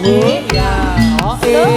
ya, oh ya.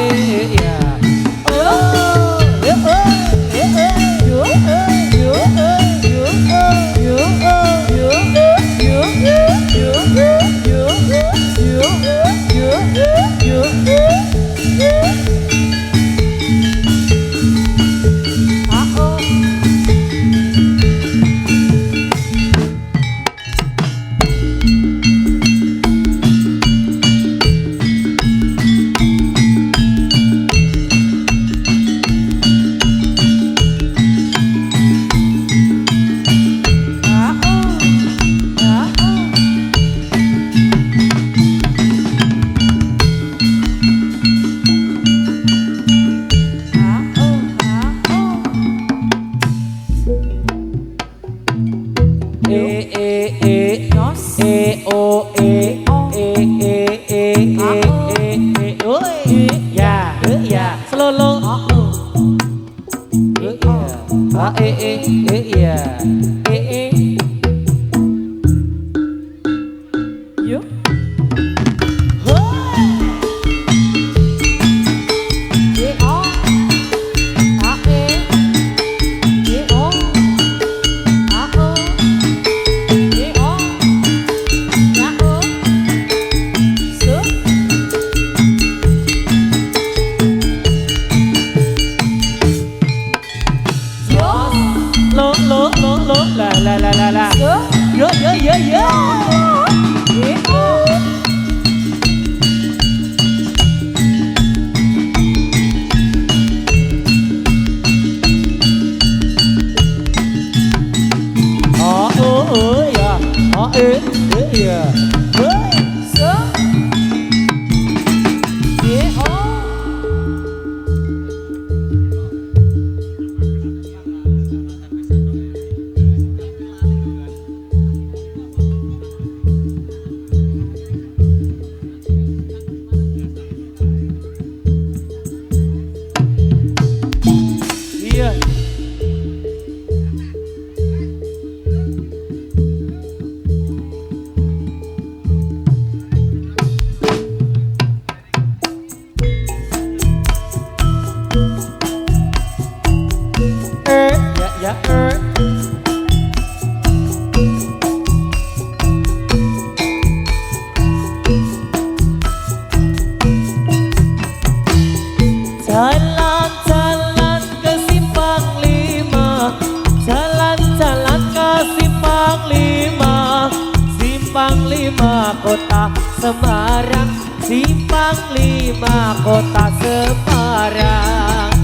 Jalan-jalan ke Simpang 5, jalan-jalan ke Simpang 5, Simpang 5 Kota Semarang, Simpang 5 Kota Semarang.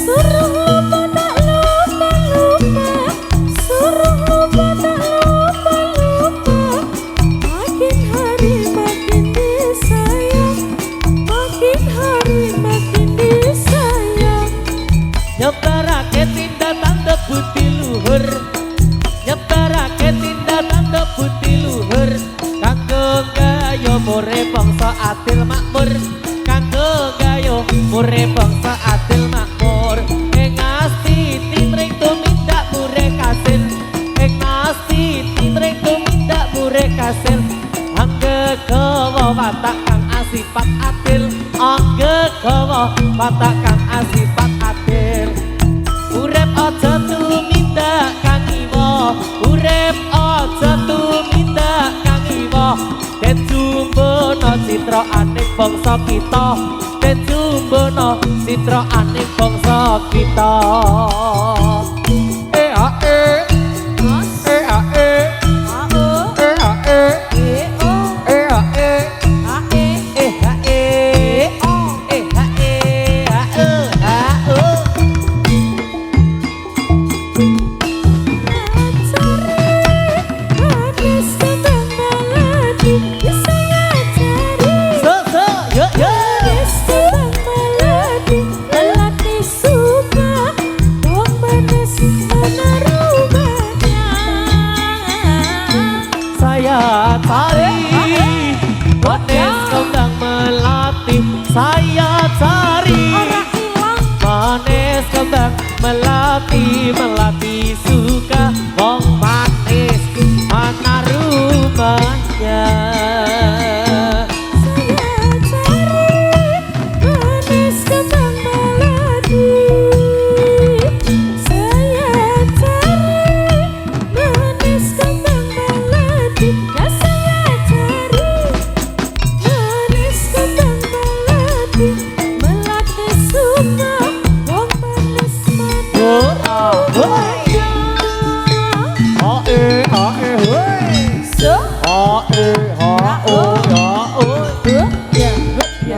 Suruh lupa tak lupa lupa, suruh lupa tak lupa lupa, makin hari makin disayang, makin hari makin disayang. Nyebarake tindakan budi luhur, nyebarake tindakan budi luhur, kanggo gayo mure bangsa adil makmur, kanggo gayo mure bangsa adil makmur. Ing asti timring tumindak mure kasil, ing asti timring tumindak mure kasil, angge gawa watak kang asifat adil, angge gawa watak kang asifat adil. Urip aja tumindak kang iwa, urip aja tumindak kang iwa, den jumbono citraaning bangsa kita, den jumbono citraaning bangsa kita.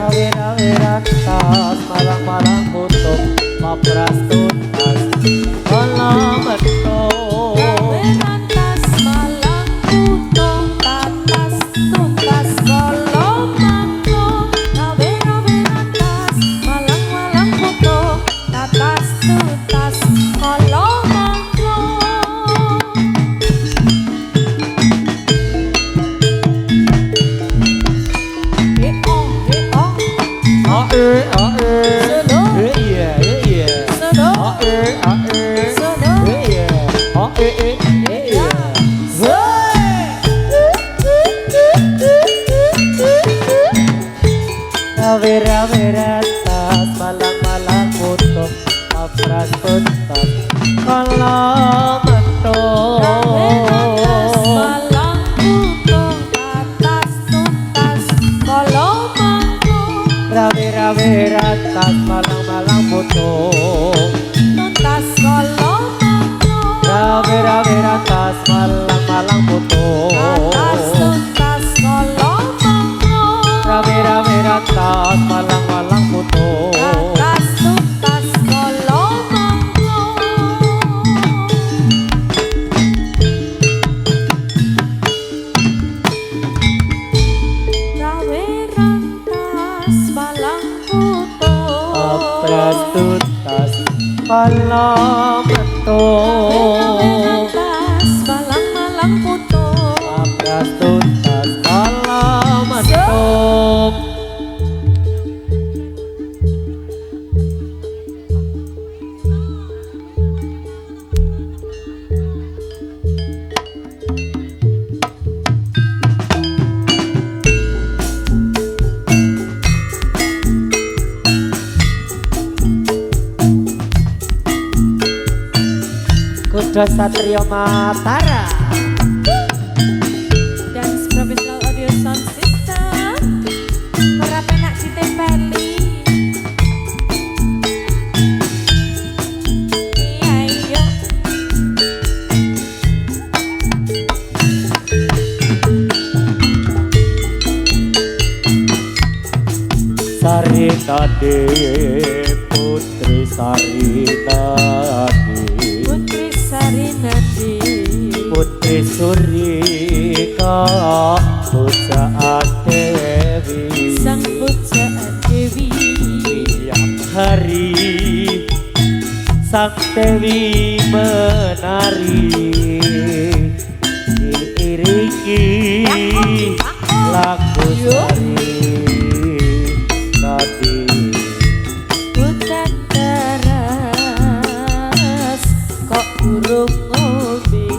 rawe-rawe ratas malang-malang kutuk papras tuntas malam betul Rantas malang putung tatas tuntas kolo manto rawe-rawe rantas malang-malang putung tatas tuntas kolo manto Rawe-rawe-ratas malang-malang putuk papras tuntas malam betul Rantas malang putung tatas tuntas kolo manto rawe-rawe ratas malang-malang putuk tuntas kolo manto rawe-rawe ratas malang-malang putuk tatas tuntas kolo manto rawe-rawe ratas malang-malang putuk tatas tuntas kolo manto rawe rantas malang putung papras tuntas malam betul rantas malang-malang putung papras tuntas malam betul Kuda Satrio Matara Dance Professional Audio Sound System ora penak ditempeli iya iya Sarinade Putri Sarinade Putri Sarinadi Putri Surika Pujaan Dewi Sang Pujaan Dewi Tiap hari Sang Dewi menari diiringi lagu sari tadi Hutan deras kok burung ngombe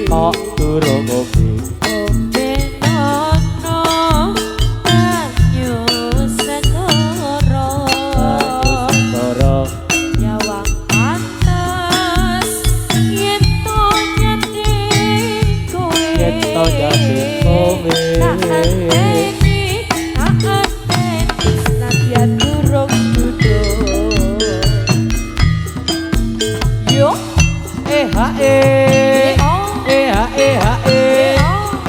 kok durung ngopi Ombe nono banyu segara Doro Nyawang pantes yen to nyedhi kowe Yen to nyedhi kowe. Tak anteni senadyan durung duduk Yo E-H-E E-H-E-H-E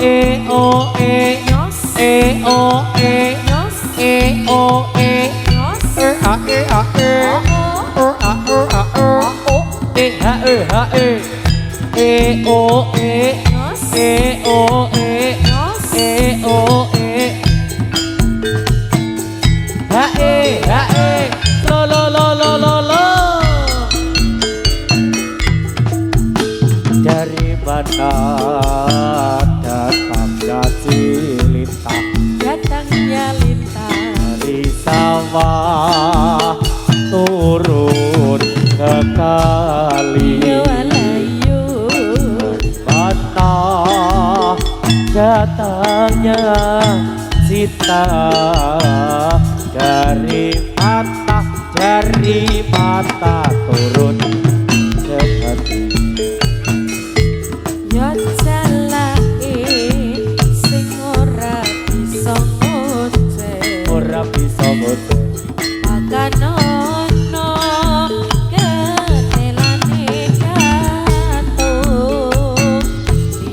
E-O-E Nyos E-O-E Nyos E-O-E Nyos E-H-E-H-E E-H-E-H-E E-O-E Nyos E-O-E Nyos E-O-E H-E-H-E Lo-lo-lo-lo-lo-lo Dari mana datangnya cilintang Datangnya lintang Dari sawah turun ke kali Walayu Mana datangnya cinta dari mata turun ke hati Yo jalake sing ora bisa ngoceh ora bisa ngoten Pakanono ketelane gantung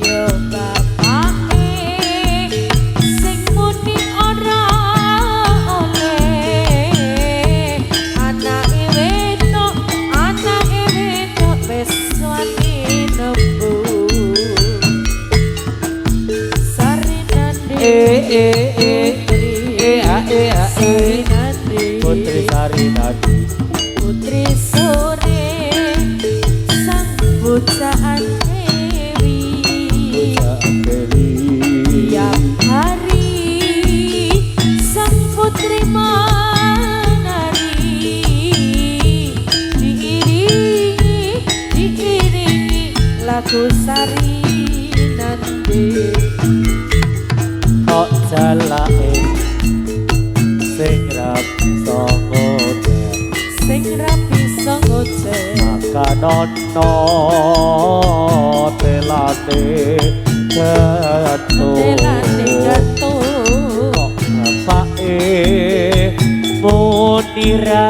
Yo bapake sing muni ora oleh Sarinati Putri Sarinati Putri sore sang pujaan Dewi tiap hari sang putri menari diiringi lagu Sarinati kok jalake sing rapi songoten sing rapi songoten maka nono telate telane jatuh kok apake munira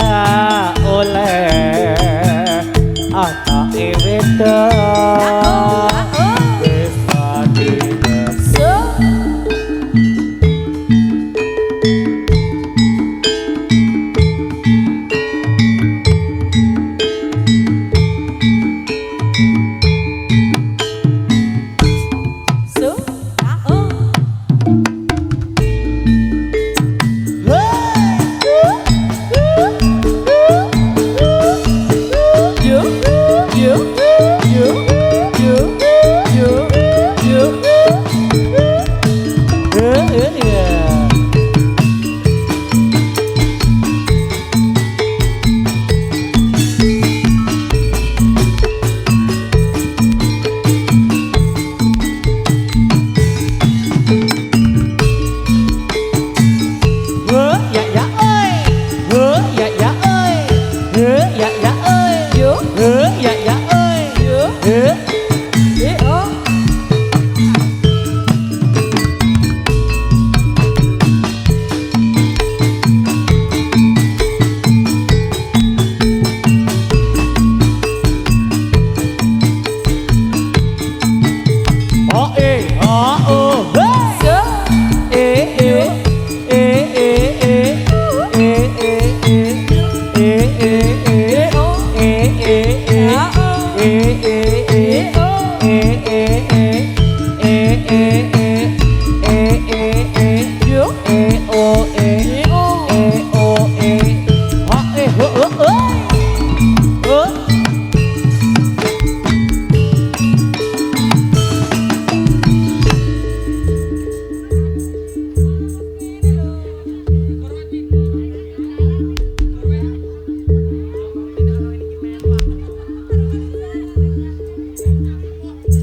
oleh anake wedok wis padine so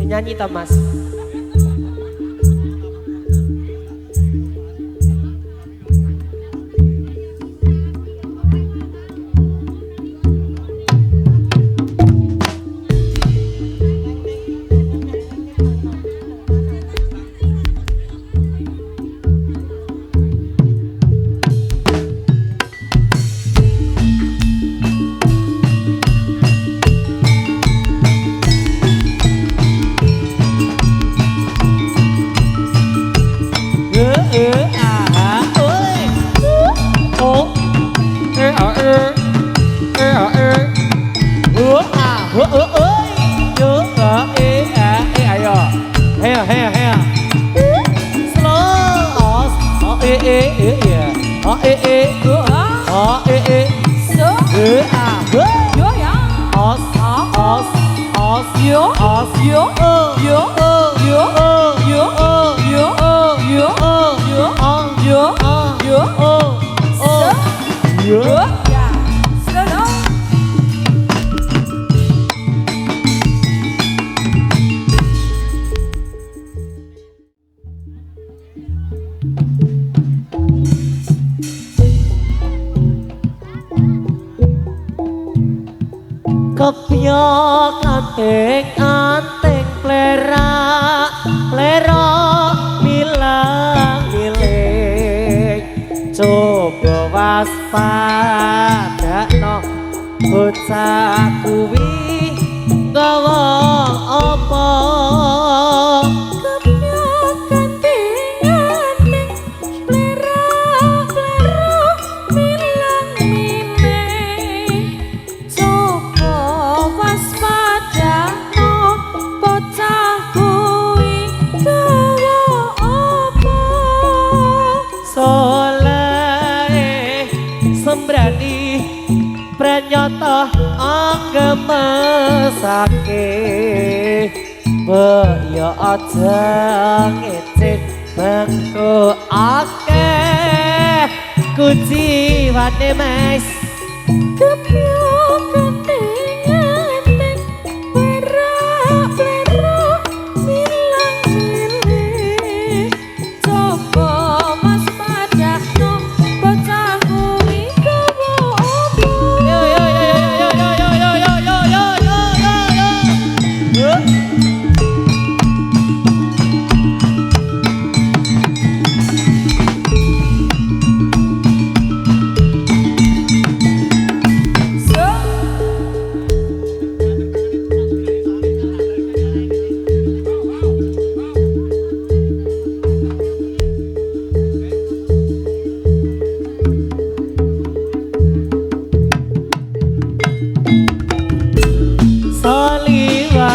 nyanyi ta Mas. Kepyok anting plera milang miling coba waspada no bocah kuwi gawa apa soleh Pranyata angemesake Boyo aja ngecek bangku akeh kujiwane mas Kepyok ketinggalan perak-perak milang-milih Coba mas padakno bocah kuwi gawa apa Yo yo yo yo yo yo yo yo yo yo yo yo.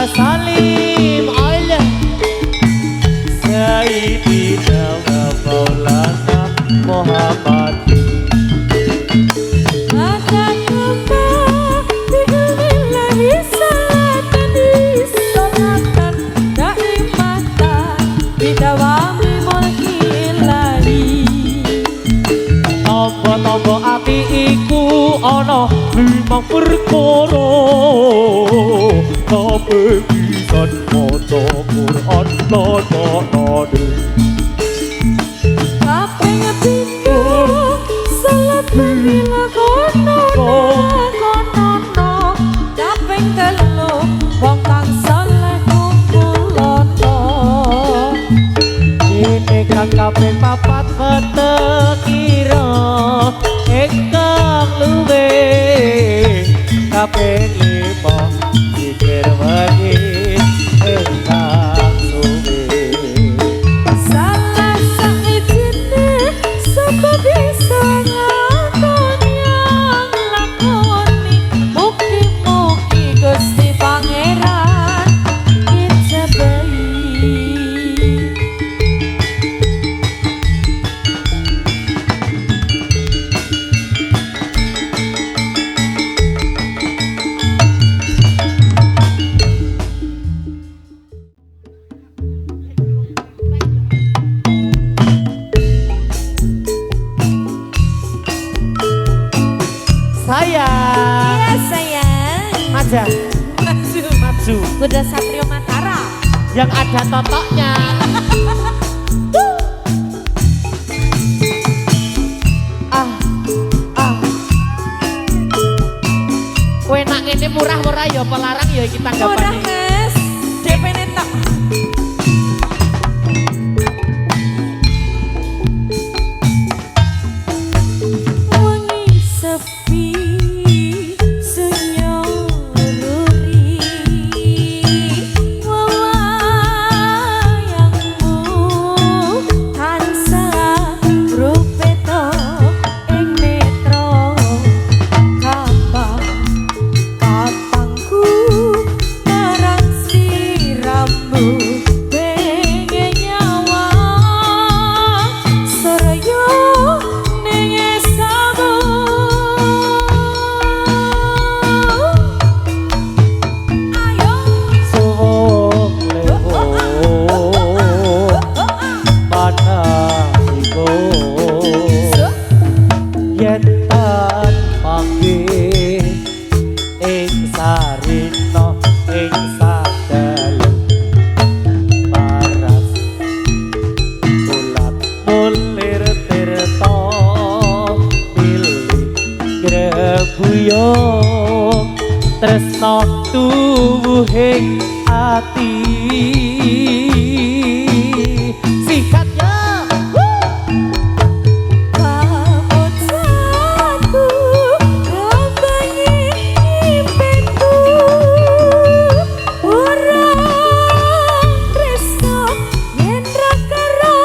Salim Allah Sayyidina Maulana Muhammad Maka kembang bi'ilmillahi salatan disolatan Da'imatan bidawami mulki ilahi Tombo-tombo ati iku ana 5 perkara kabeh bisa maca Quran lan maknane Kaping pindho salat bila kono Kaping telu wong kang saleh kumpulono Ini kang kaping 4 petekira ingkang luwih kaping 5 pikir wengi ingkang suwe Salah sawijine sapa bisa ngakoni yang lakoni Mugi-mugi Gusti Pangeran ijabahi sayang Iya sayang aja maju Kuda Satrio Mataram yang ada totoknya Kowe nak ngene murah-murah ya apa larang ya iki Murah tanggapane mas DP netok Wangi sepi sunyoruri Wawayangmu tansah rupeto ing netra Kapang Kapangku marang siramu pengen nyawa Soraya ning esamu Ayo suwung lewo panahku yen tan panggih ing sarina ing sadalu paras ulat mulir tirta pilih grebuyung tresno tuwuhing ati sikatnya Pamutsaku rambangi impianku Urang tresno yen ra karo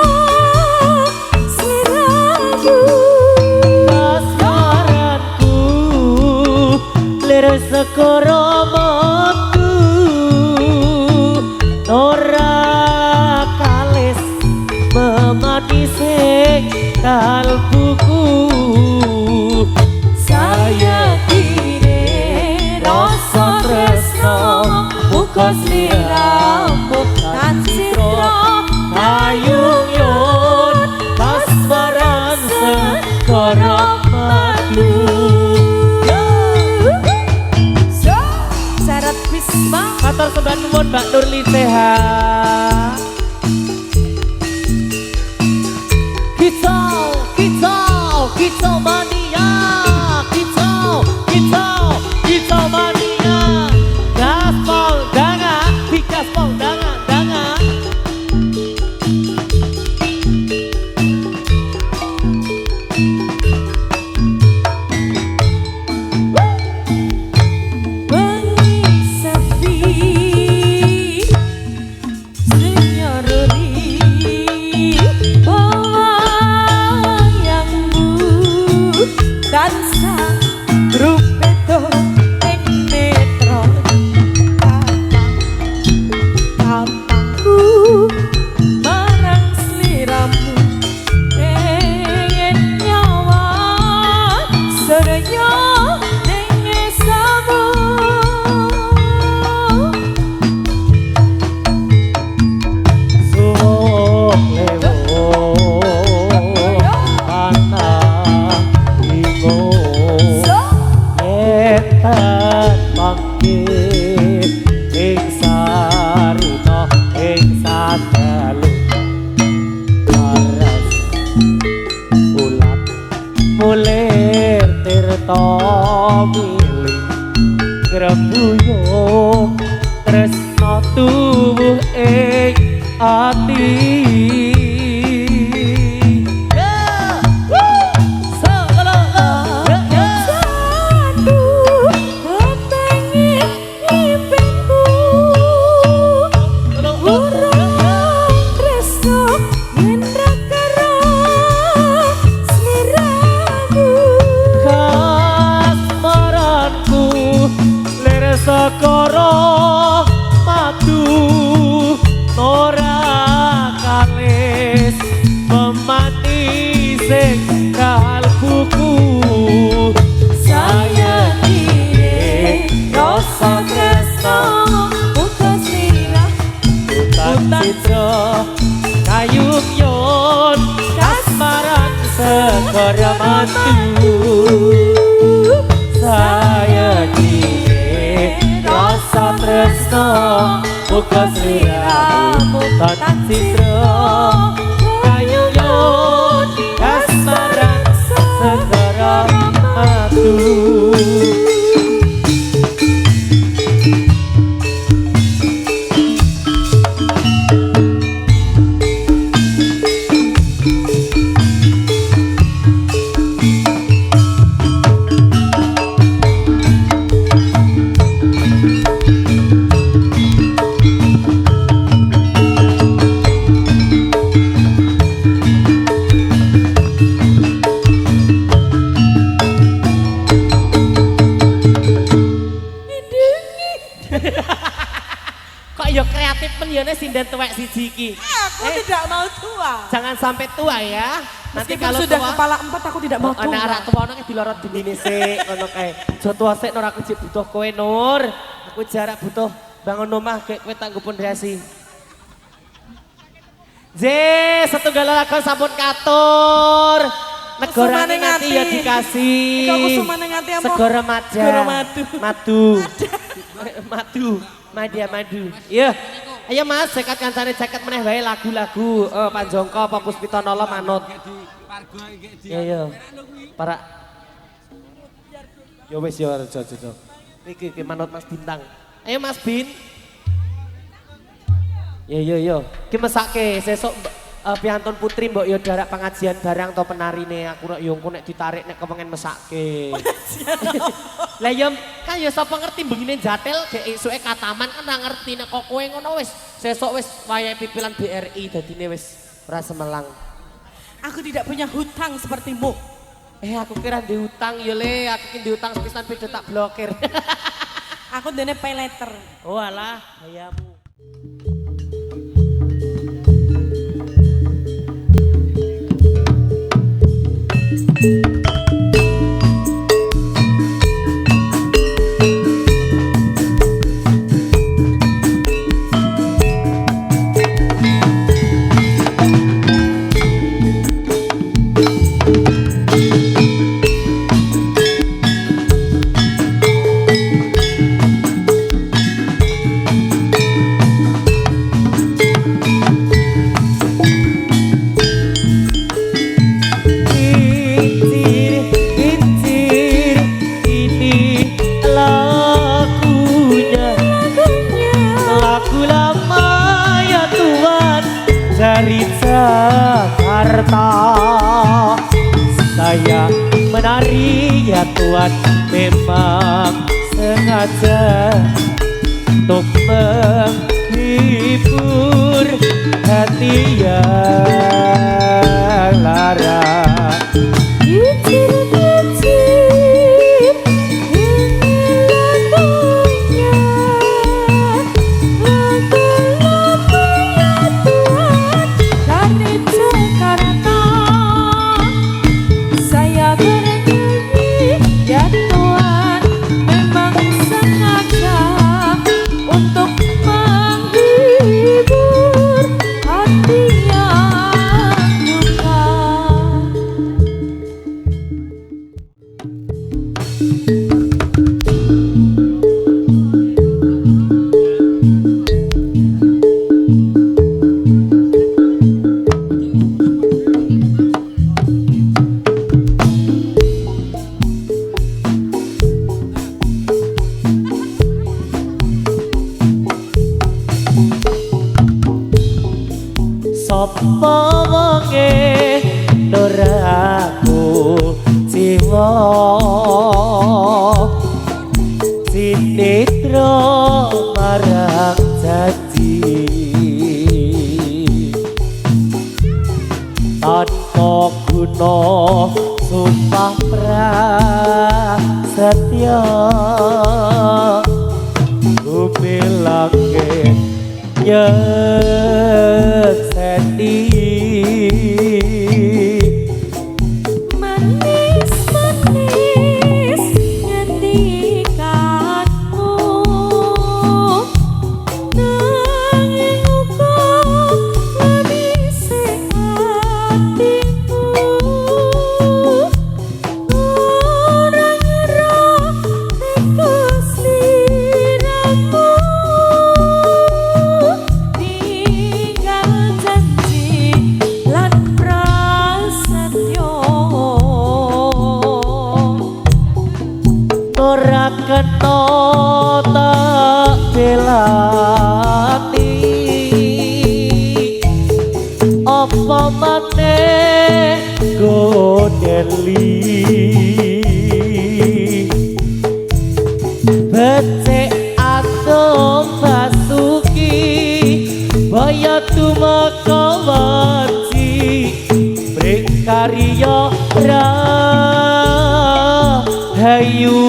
sliramu pasaranku lir sekara metu ora matur sembah nuwun Mbak Nurli sehat. Kicau mania, kicau mania. Gaspol danga, gaspol danga. Bengi sepi senyorori wayangmu tansah rupeto ing netra tatangku marang sliramu pengen nyawa sedaya ning esamu. Suwung lewo panah ingung yetan mangkit ing sarita ing sadalu paras ulat mulir tirta milih grembuyung tresna tuwuh ing ati. Sandu kepengin ngipinku urung tresno yen ra karo sliramu. Kasmaranku lir sakara madu ora kalis memati sing kalbuku. Sayangi rasa tresno muga slirah Hutan citra kayung yon kasmaran segara madu. Saya kini rasa tresno muga sliramu. Hutan citra kayung yon kasmaran segara madu. Kok ya kreatif men ya sinden tuwek siji iki. Aku tidak mau tua. Jangan sampai tua ya. Nanti Meskipun kalau sudah tua, kepala 4 aku tidak mau tua. ana arak tua ono dilorot dindine sik ngono kae. Aja tua sik Nur, aku jek butuh kowe Nur. Aku jarak butuh bangun omah kayak kowe tak nggo pondasi. Setunggal lakon sampun katur. Negara Kusumane nanti ngati. ya dikasih. Iko kusumane ngati apa? Segara maja. Segara madu. Madu. Iya. Ayo Mas, jaket kancane jaket meneh wae lagu-lagu Panjongko apa Puspita Nala manut. Iya. Para yo wis yo aja. Iki manut Mas Bintang. Ayo Mas Bin. Yo. Ki mesake sesuk piantun putri mbok yo darak pengajian barang to penarine aku nek yo engko nek ditarik nek kepengen mesake. Lah yo kan yo sapa ngerti bengine jatel gek esuke kataman kan ora ngerti nek kok kowe ngono wis sesuk wis wayahe pipilan BRI dadine wis ora semelang. Aku tidak punya hutang sepertimu. Aku kira di hutang yo le, aku ki di hutang sepisan video tak blokir. Aku dene pay letter. Oh alah, hayamu. ya Tuhan memang sengaja untuk menghibur hati yang lara. Sapa wonge nuraku jiwa sinetro marang janji tanpa guna sumpah prasetya kubilangke sendi manis-manis ngendikanmu nanging uga ngebise hatiku ora ngira tegas sliramu ora kena tak belani apa maneh godeli becek atom basuki baya tumeka wanci brekarya rahayu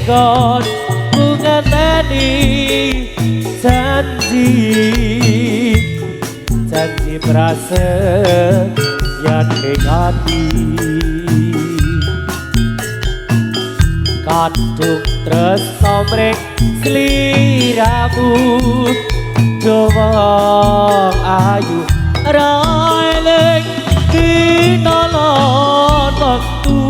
kon mengateni janji janji prasetyan ning ati kadung tresno mrek sliramu jawang ayu raeling ditolon waktu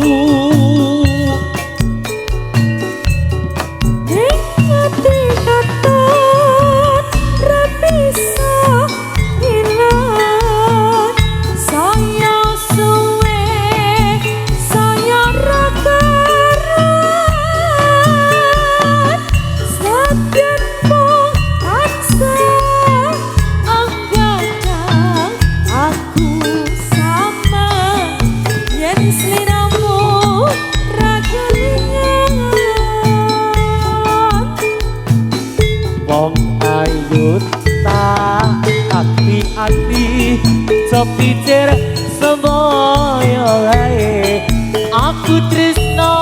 kepikir semoyo wae aku tresno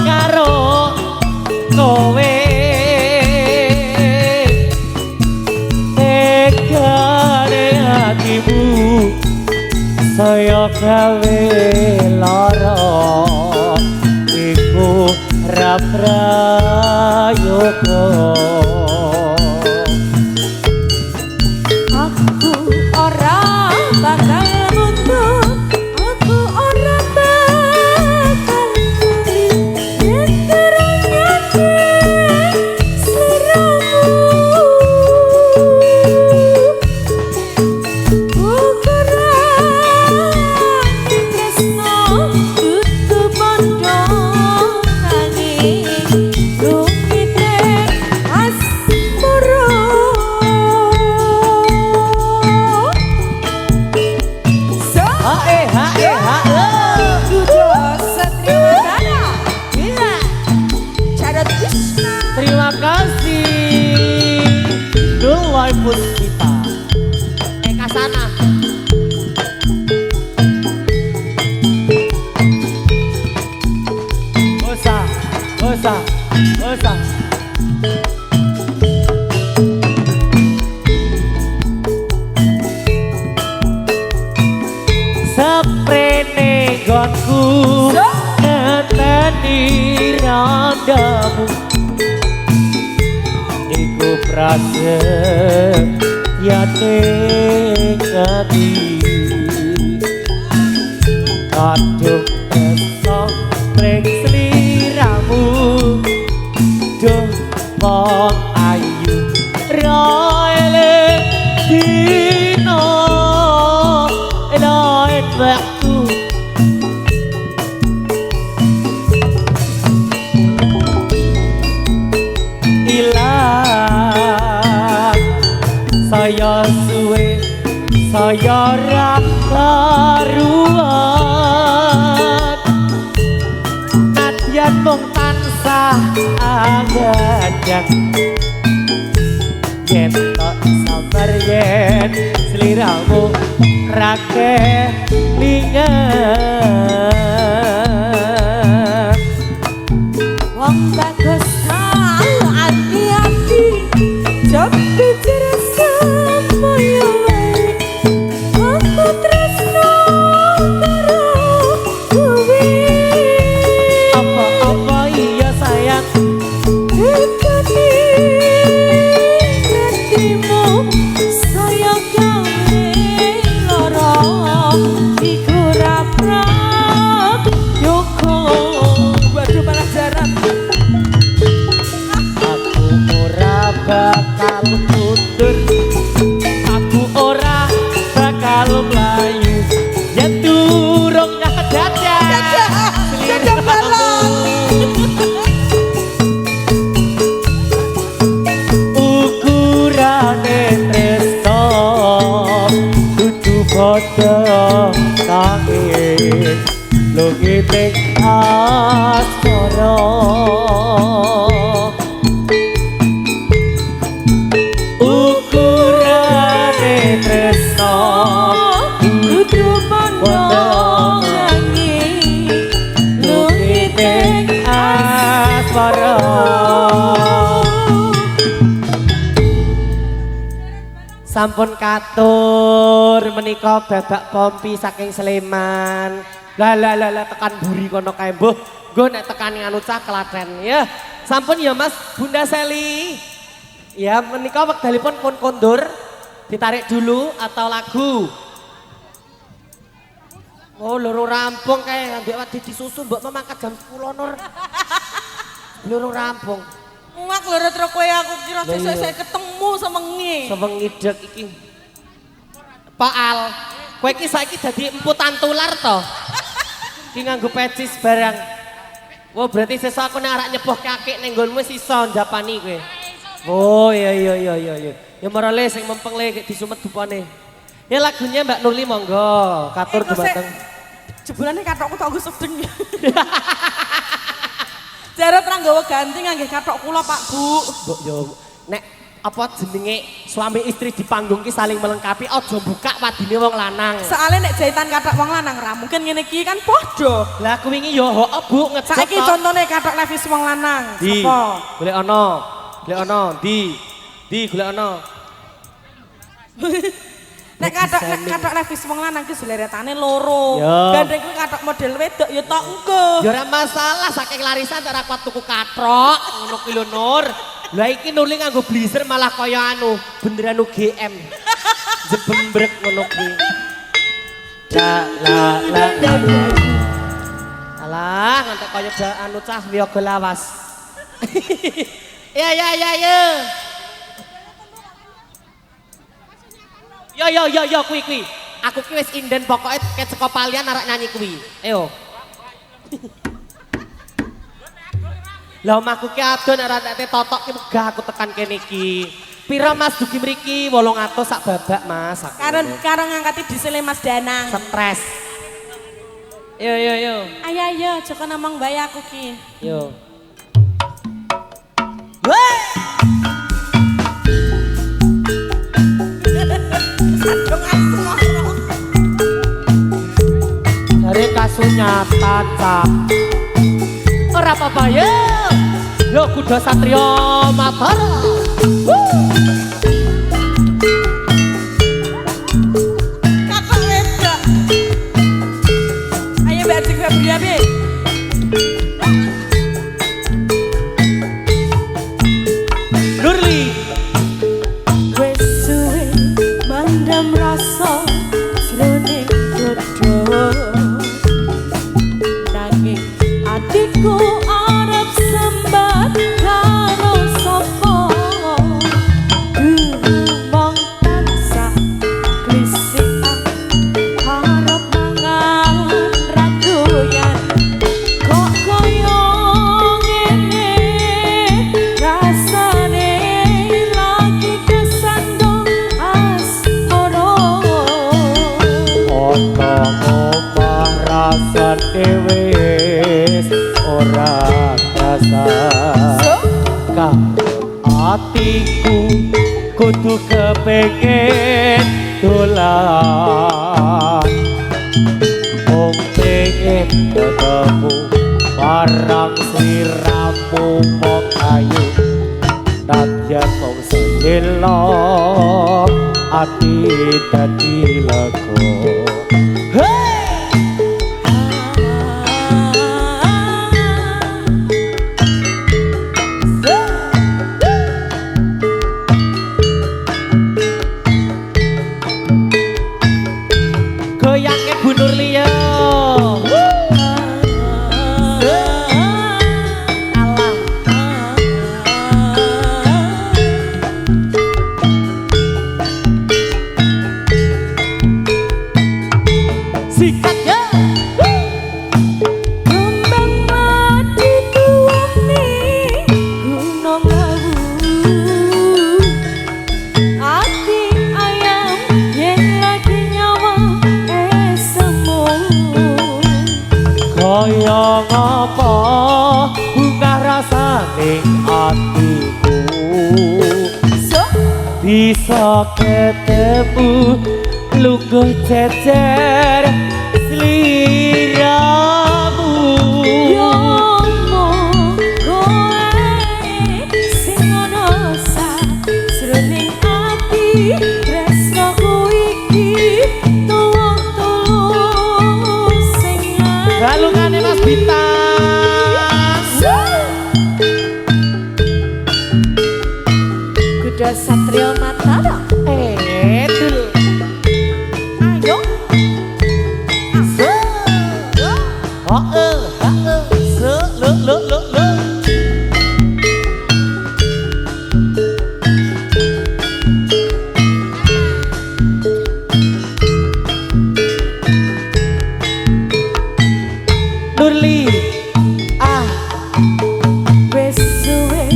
karo kowe tekane hatimu saya gawe lara iku ra prayoga Aku ora bakal mundur, aku ora bakal mundur. Yen ternyata sliramu, ukuran tresno kudu padha nanging lumite asmara. hae hae hae terima kasih Dulwai Puspita Kasana Osa Osa Osa Seprene gonku ngeteni randamu iku prasetyane ngati kadung tresno preng sliramu duh wong ayu roele dino lain waktu ilang saya suwe saya ra karuan nadyan mung tansah angadang yen tok sabar yen sliramu rake lingan Wong bagus tau hati-hati, tapi terasa moyo wae. Aku tresno karo kowe. apa iya sayang Dekati hatimu, saya gawe lara. Iku ra prayoga. Waduh malah jaran. aku ora bakal mundur aku ora bakal mlayu yen durung dadak Dadah balon. ukurane tresno dudu padha nanging lungite asmara ukurane tresno Kudu pandang nanging lungite asmara sampun katur menika babak pompi saking Sleman lah tekan buri kono kae mbuh nggo nek tekani anu cah Klaten ya sampun ya Mas Bunda Seli ya menika wekdalipun pun kondur ditarik dulu atau lagu oh loro rampung kae ambek wadi disusu mbok memangkat jam 10 Nur loro rampung Muak lho terus kowe aku kira Lah iya. sesuk ketemu semengi. sewengi dek iki Pak Al kowe iki saiki dadi emputan tular to iki nganggo pecis barang wah berarti sesuk aku nek arek nyeboh kakek ning nggonmu wis iso njapani kowe oh iya ya morale sing mempeng le disumet dupane ya lagunya Mbak Nurli monggo katur dumateng Jebulane katokku tok nggo sedeng. Jarot ra nggawa ganti nggih katok kula Pak Bu. Mbok yo nek apa jenenge suami istri di panggung ki saling melengkapi aja buka wadine wong lanang. Soale nek jahitan kathok wong lanang ra mungkin ngene iki kan padha. Lah kuwi wingi ya hok Bu ngejot. Saiki contone kathok levis wong lanang. Di, Sapa? golek ana. Golek ana di. Di golek ana. Nek kathok levis wong lanang ki seleretane loro. Ya. Gandeng kuwi kathok model wedok ya tok engko. Ya ora masalah saking larisan ora kuat tuku katrok ngono ki lho Nur. Lah iki nuli nganggo blazer malah kaya anu beneran UGM. Jebembrek ngono kuwi. La. Alah ngantek kaya anu cah wiyaga lawas. Ya. Yo kuwi. Aku ki wis inden pokoke ket saka palian arek nyanyi kuwi. Ayo. Lah omahku ki adon ora nek totok ki megah aku tekan kene iki. Pira Mas dugi mriki 800 sak babak Mas. Karo ngangkati disele Mas Danang. Stres. Yo. Ayo aja kena ngomong bae aku ki. Yo. Dari kasunya tacap. Ora apa-apa ya. Yo kuda satria Matara. Kakak wedok. Ayo Mbak Ajeng Febria Be. Nurli. Wes suwe mandam rasa jroning dodo. Nanging atiku arep sembat karo sapa. Mong tansah glisikan arep mangan radoyan. Kok koyo ngene rasane lagi kesandung asmara. Ana omah rasane wis ora krasa. Ka atiku kudu kepengin dolan. Wong pengen ketemu barang sliramu mong ayu. Nadyan mong sedelo ati dadi lega. Goyangke Bu Nurli yo. Alah. Sikat yo. Kembang mati tuwani gunung lawu. Ati ayam yen lagi nyawa semu. Kaya ngapa bunga rasane atiku So bisa ketemu lungguh cecer sliramu. yo kowe sing ana sajroning ati tresnaku iki tulus sing Galungane Mas Bintang. Kuda Satrio Matara. Dul. Ayo. Lo. Nurli. Wes suwe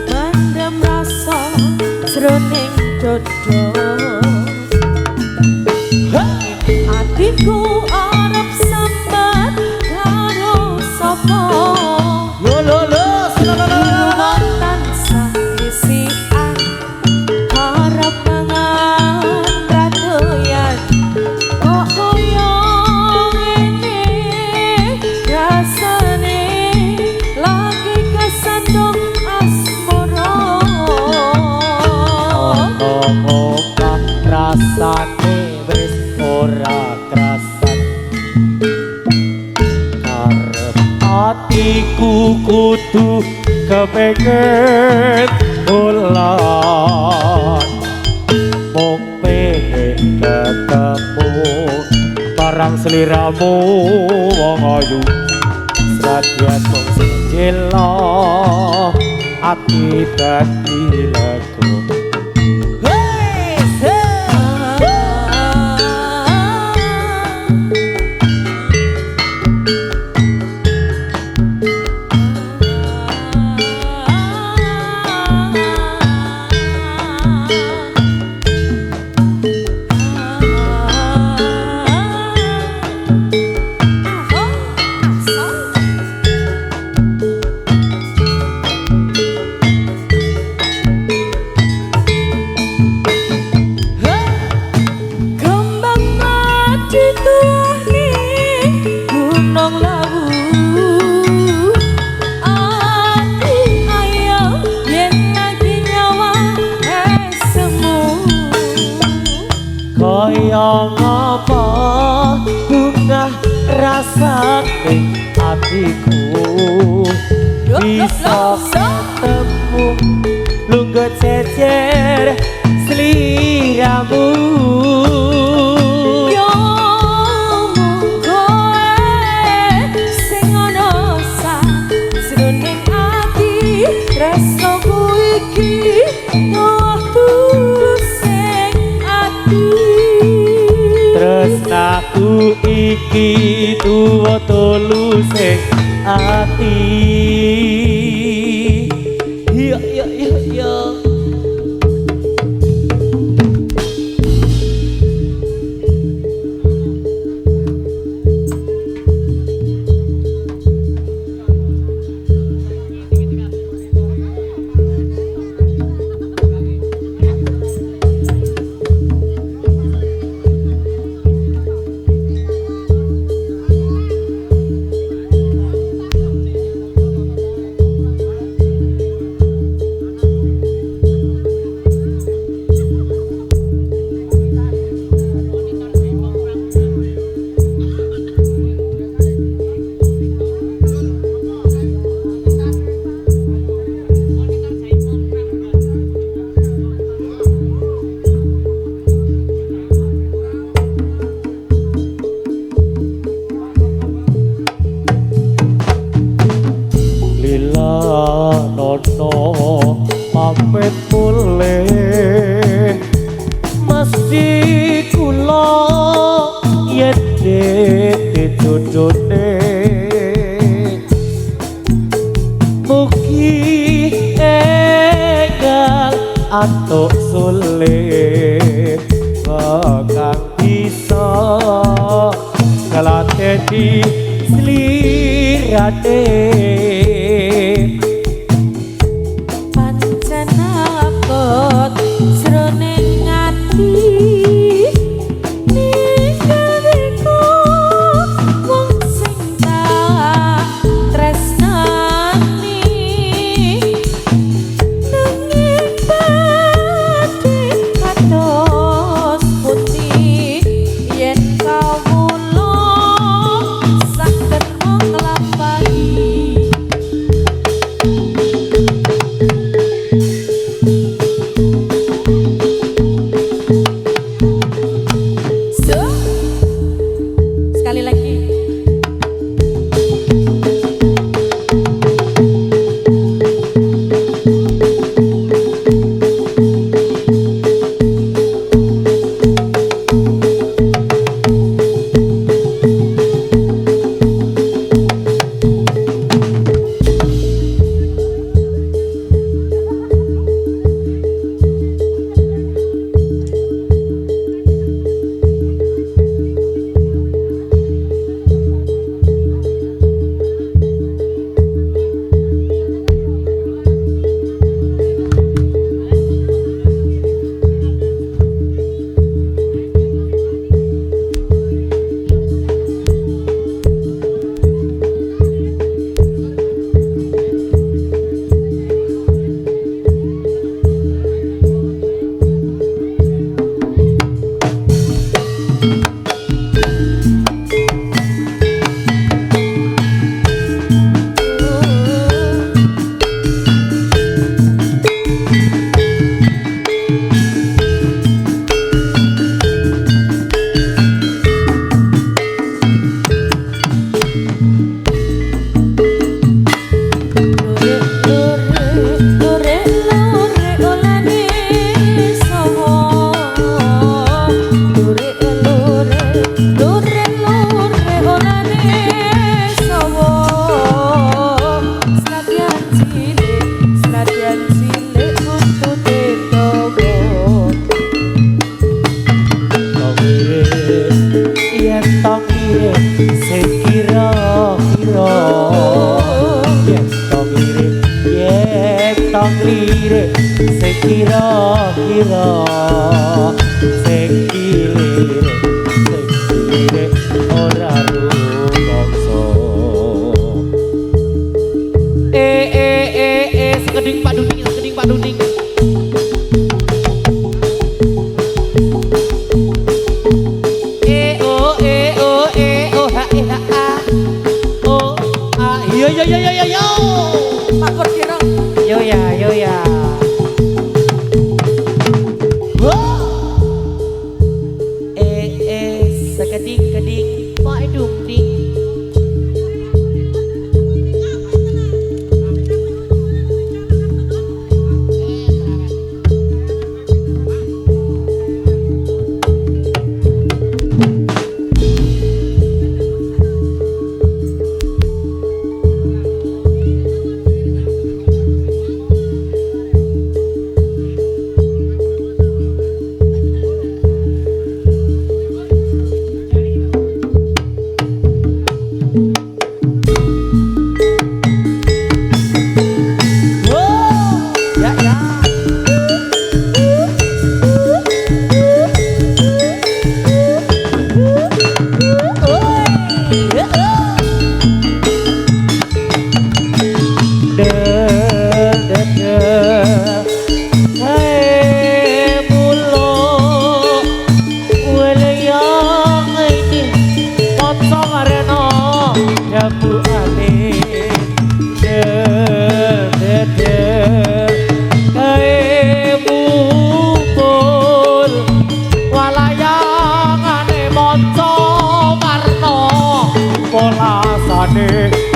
mandam rasa jroning dodo. Atiku arep sambat karo sapa. Lo. Tansah isian atiku kudu kepengin bulan mung pengen ketemu barang seliramu wong ayu sadyan mung sing jelo ati dadi lega kaya ngapa bunga rasa ning atiku bisa ketemu lungguh cecer seliramu Yo mung koe sing ana sajroning ati tresnoku iki tulus sing ati tresnaku iki tuwa tulus sing ati iya iya iya iya nono pamit mulih mesti kula yen ditutune mugi enggal antuk sulit bakal bisa kalateni slirane lirik sing kira-kira sing lirik ora rumangsa sekeding Pak Duning yo Pak Kordiro. yo ya sekeding Pak Duning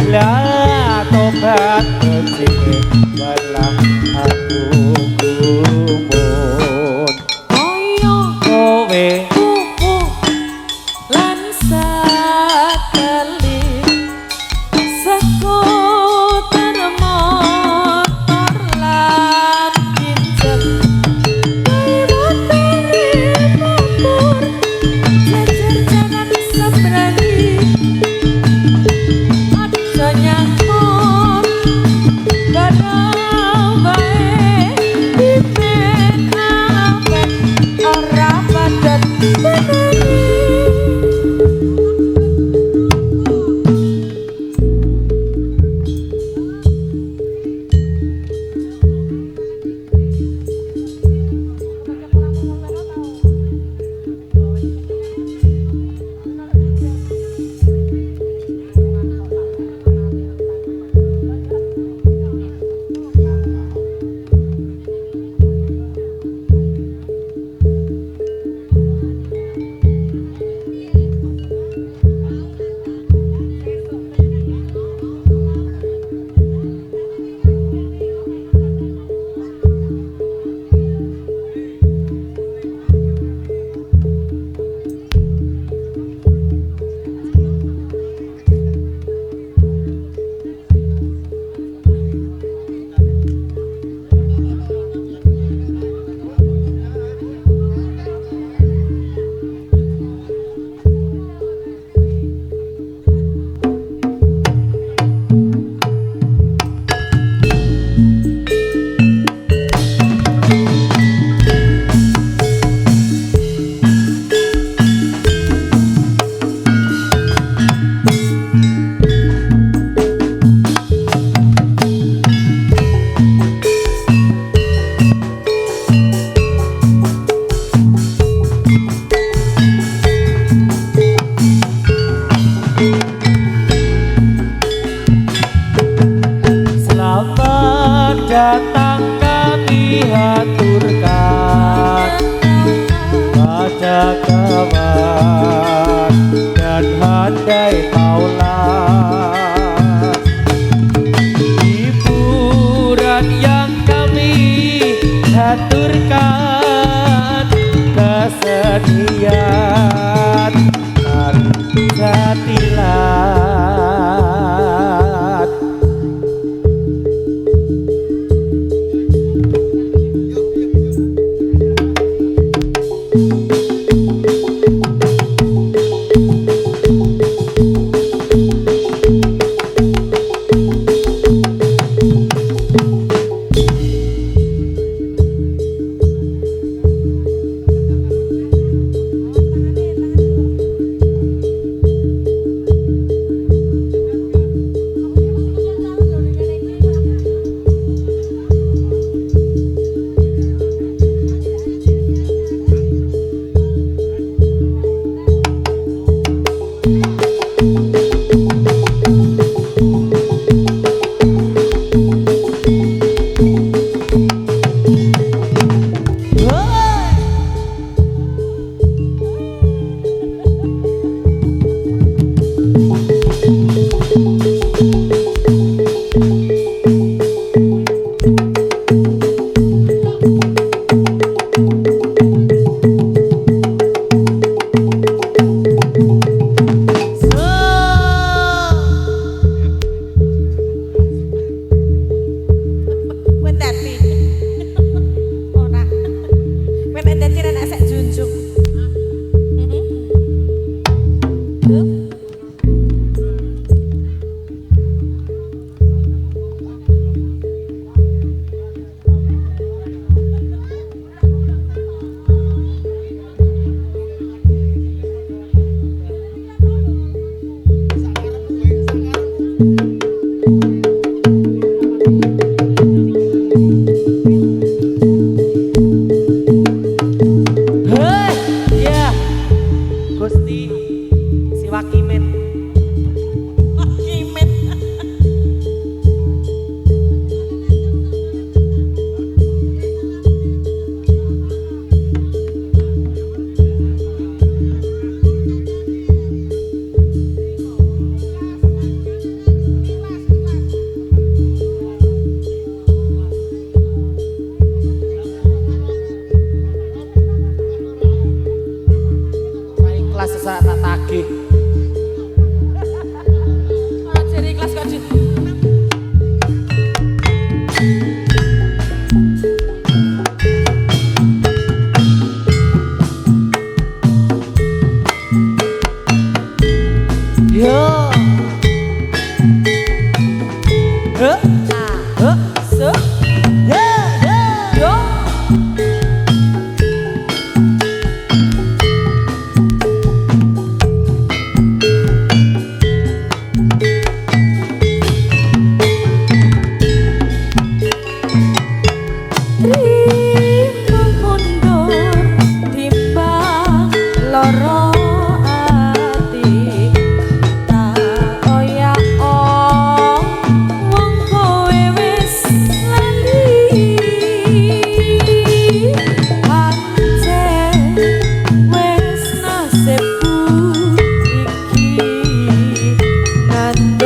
lah tobat kecil balah aku kumun Koyo kowe kuku lan sakali sekuter motor lan pincet papur jejer jangan seberani aja nyangkut barang bae pipen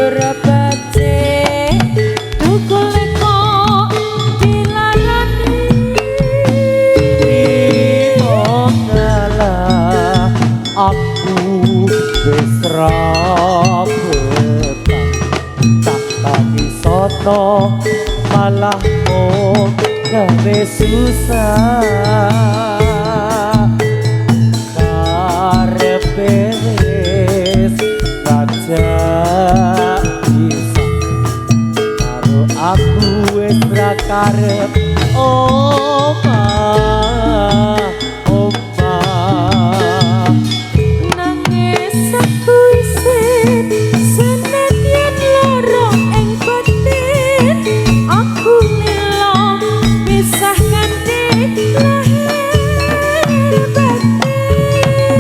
ora becik tukule kok dilarani ngalah aku wis rabetan tak tangi sono malah kok gawe susah karepe wis baca bisa karo aku wis ra karep omah nangis aku isin senadyan loro ing batin aku mila pisah kanthi lahir batin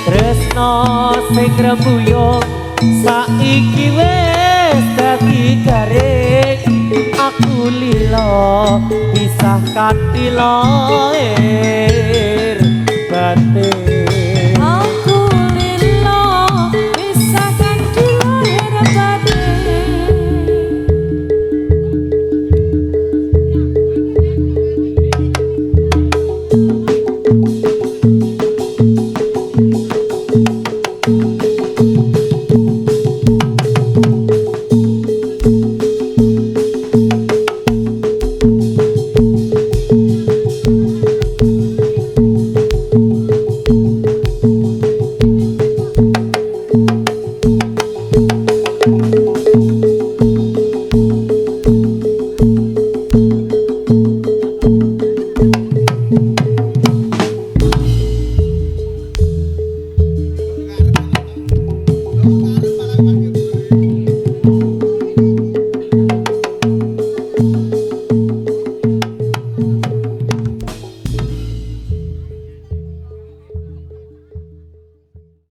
tresno sing rembuyung saiki wis dadi garing aku lila pisah kanthi lahir batin